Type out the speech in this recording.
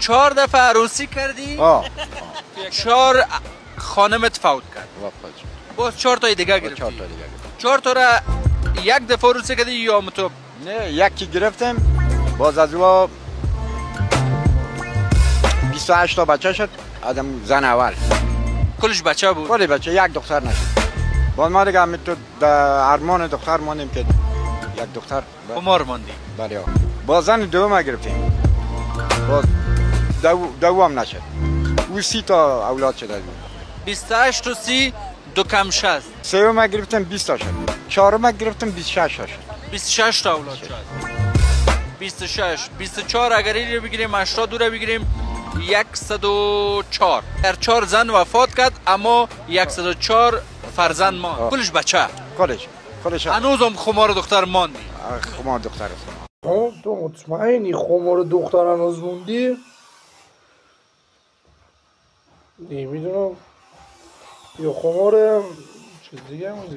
4 دفعه عروسی کردی؟ 4 خانمت فوت کرد. باز 4 تا دیگه گرفتی. 4 تا را یک دفعه عروسی کردی یا متوب؟ نه یکی گرفتم باز از او 28 تا بچه شد. آدم زن اول کلش بچه بود؟ کلی بچه، یک دختر نشد. باز ما دیگه همین تو در ارمان دختر ماندیم که یک دختر خمار ماندی. بله. باز زن دوم گرفتیم باز دوم نشد. او 30 تا اولاد شده بود. 28 تا 30 دو کم 60. سوم گرفتم 20 تا شد. چهارم گرفتم 26 تا شد. 26 تا اولاد شد. 26 24 اگر این بگیریم 80 رو بگیریم 104. در 4 زن وفات کرد اما 104 فرزند ما. کلش بچه. کلش. هنوزم خمار دختر ماندی. خمار دختر. تو مطمئنی خمار دختر هنوز موندی؟ نمیدونم یا خمار چیز دیگه موندی.